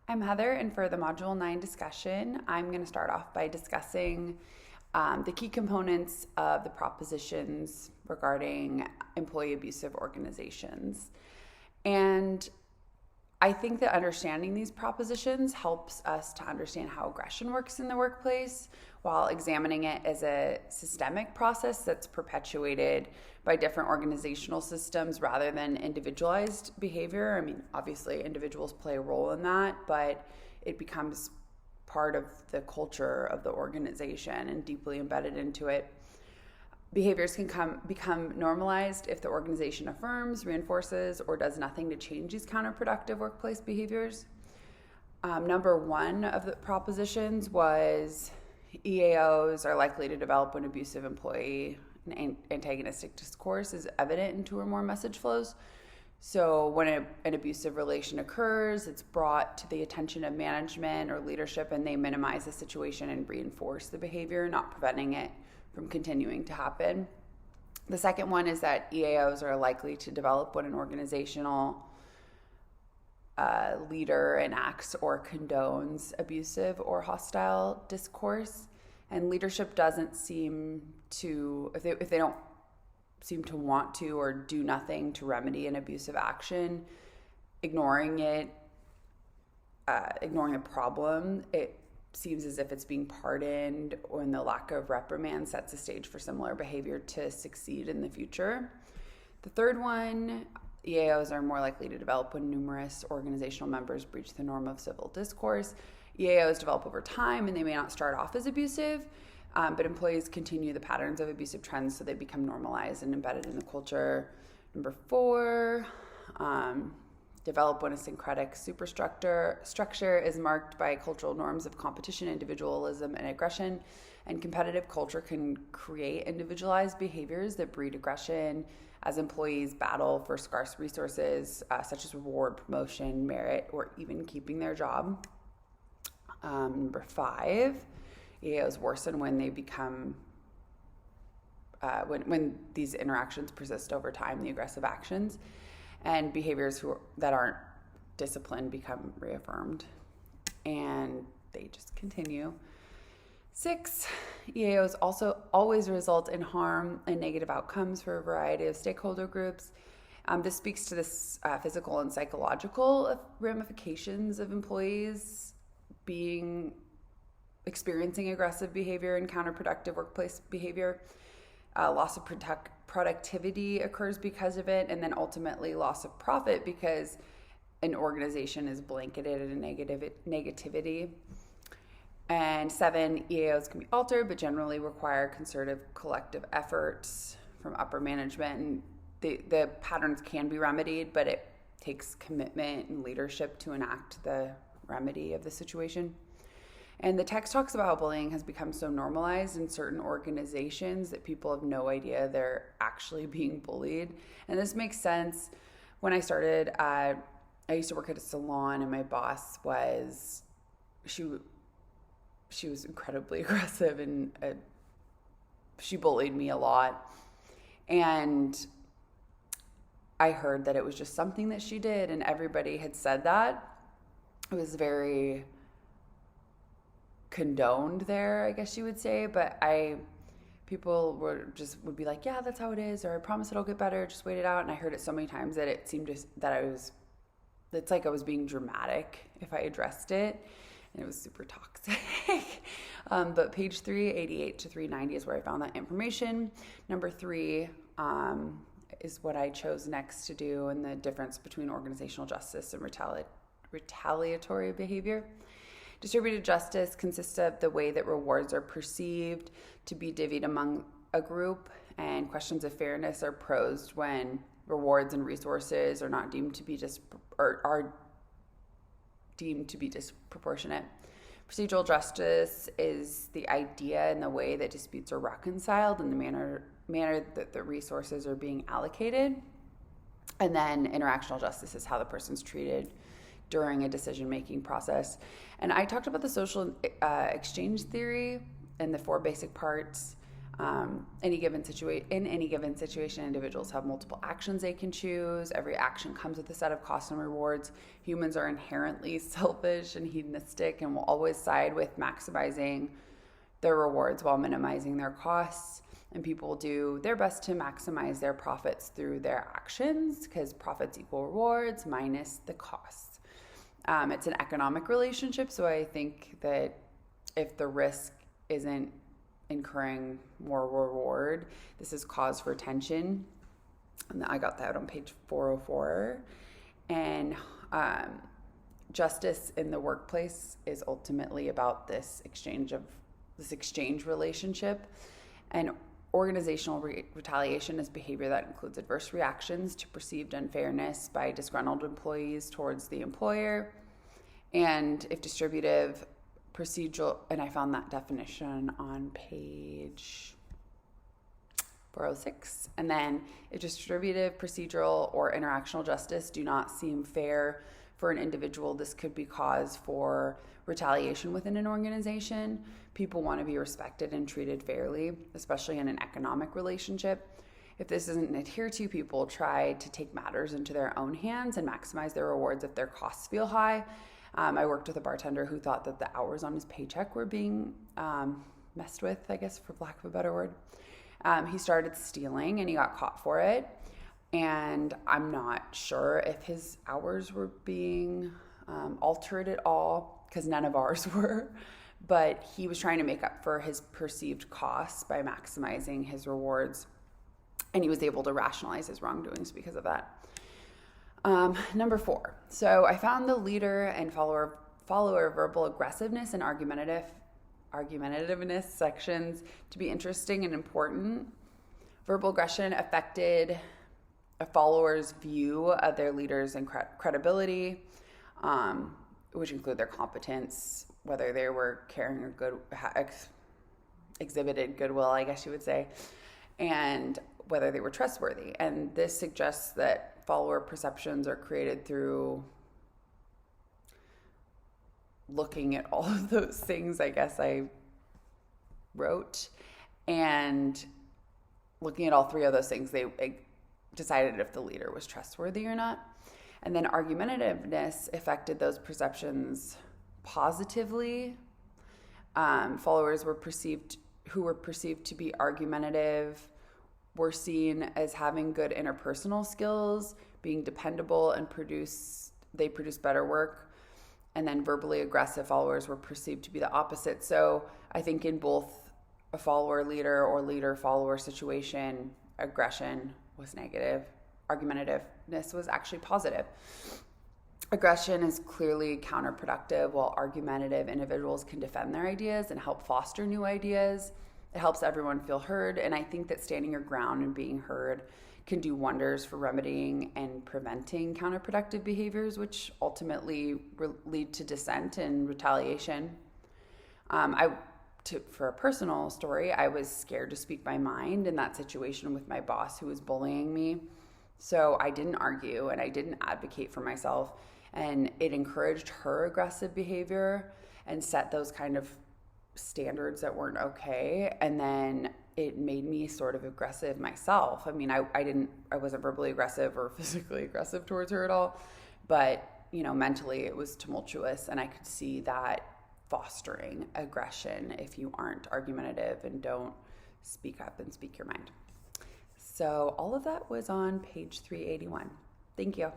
I'm Heather, and for the Module 9 discussion, I'm going to start off by discussing the key components of the propositions regarding employee abusive organizations. And I think that understanding these propositions helps us to understand how aggression works in the workplace while examining it as a systemic process that's perpetuated by different organizational systems rather than individualized behavior. I mean, obviously, individuals play a role in that, but it becomes part of the culture of the organization and deeply embedded into it. Behaviors can become normalized if the organization affirms, reinforces, or does nothing to change these counterproductive workplace behaviors. Number one of the propositions was EAOs are likely to develop an abusive employee and antagonistic discourse is evident in two or more message flows. So when an abusive relation occurs, it's brought to the attention of management or leadership, and they minimize the situation and reinforce the behavior, not preventing it from continuing to happen. The second one is that EAOs are likely to develop when an organizational leader enacts or condones abusive or hostile discourse, and leadership doesn't seem to, if they don't seem to want to or do nothing to remedy an abusive action, ignoring it, ignoring the problem, it seems as if it's being pardoned, or in the lack of reprimand sets the stage for similar behavior to succeed in the future. The third one, EAOs are more likely to develop when numerous organizational members breach the norm of civil discourse. EAOs develop over time, and they may not start off as abusive, but employees continue the patterns of abusive trends, so they become normalized and embedded in the culture. Number four, develop when a syncretic superstructure is marked by cultural norms of competition, individualism, and aggression. And competitive culture can create individualized behaviors that breed aggression as employees battle for scarce resources, such as reward, promotion, merit, or even keeping their job. Number five, EAOs worsen when they become when these interactions persist over time, the aggressive actions and behaviors that aren't disciplined become reaffirmed, and they just continue. 6, EAOs also always result in harm and negative outcomes for a variety of stakeholder groups. This speaks to this physical and psychological ramifications of employees experiencing aggressive behavior and counterproductive workplace behavior. Loss of productivity occurs because of it, and then ultimately loss of profit because an organization is blanketed in negativity. And 7, EAOs can be altered, but generally require concerted collective efforts from upper management. And the patterns can be remedied, but it takes commitment and leadership to enact the remedy of the situation. And the text talks about how bullying has become so normalized in certain organizations that people have no idea they're actually being bullied. And this makes sense. When I started, I used to work at a salon, and my boss was, she was incredibly aggressive, and she bullied me a lot. And I heard that it was just something that she did, and everybody had said that. It was very condoned there, I guess you would say, but people would be like, yeah, that's how it is, or I promise it'll get better, just wait it out. And I heard it so many times that it seemed it's like I was being dramatic if I addressed it, and it was super toxic. But page 388 to 390 is where I found that information. Number 3 is what I chose next to do, and the difference between organizational justice and retaliatory behavior. Distributed justice consists of the way that rewards are perceived to be divvied among a group, and questions of fairness are posed when rewards and resources are not deemed to be are deemed to be disproportionate. Procedural justice is the idea and the way that disputes are reconciled and the manner that the resources are being allocated. And then interactional justice is how the person's treated during a decision-making process. And I talked about the social exchange theory and the 4 basic parts. In any given situation, individuals have multiple actions they can choose. Every action comes with a set of costs and rewards. Humans are inherently selfish and hedonistic and will always side with maximizing their rewards while minimizing their costs. And people do their best to maximize their profits through their actions, because profits equal rewards minus the costs. It's an economic relationship, so I think that if the risk isn't incurring more reward, this is cause for tension. And I got that on page 404. And justice in the workplace is ultimately about this exchange relationship. And organizational retaliation is behavior that includes adverse reactions to perceived unfairness by disgruntled employees towards the employer. And if distributive, procedural, and I found that definition on page 406. And then if distributive, procedural, or interactional justice do not seem fair for an individual, this could be cause for retaliation within an organization. People want to be respected and treated fairly, especially in an economic relationship. If this isn't adhered to, people try to take matters into their own hands and maximize their rewards if their costs feel high. I worked with a bartender who thought that the hours on his paycheck were being messed with, I guess, for lack of a better word. He started stealing and he got caught for it. And I'm not sure if his hours were being altered at all, because none of ours were. But he was trying to make up for his perceived costs by maximizing his rewards. And he was able to rationalize his wrongdoings because of that. Number 4. So I found the leader and follower verbal aggressiveness and argumentativeness sections to be interesting and important. Verbal aggression affected a follower's view of their leaders and credibility, which include their competence, whether they were carrying a exhibited goodwill, I guess you would say, and whether they were trustworthy. And this suggests that follower perceptions are created through looking at all of those things, I guess I wrote, and looking at all 3 of those things, they decided if the leader was trustworthy or not. And then argumentativeness affected those perceptions positively. Followers who were perceived to be argumentative were seen as having good interpersonal skills, being dependable, and produce better work. And then verbally aggressive followers were perceived to be the opposite. So I think in both a follower-leader or leader-follower situation, aggression was negative. Argumentativeness was actually positive. Aggression is clearly counterproductive, while argumentative individuals can defend their ideas and help foster new ideas. It helps everyone feel heard, and I think that standing your ground and being heard can do wonders for remedying and preventing counterproductive behaviors, which ultimately lead to dissent and retaliation. For a personal story, I was scared to speak my mind in that situation with my boss who was bullying me. So I didn't argue and I didn't advocate for myself, and it encouraged her aggressive behavior and set those kind of standards that weren't okay. And then it made me sort of aggressive myself. I mean, I wasn't verbally aggressive or physically aggressive towards her at all, but mentally it was tumultuous, and I could see that fostering aggression if you aren't argumentative and don't speak up and speak your mind. So all of that was on page 381. Thank you.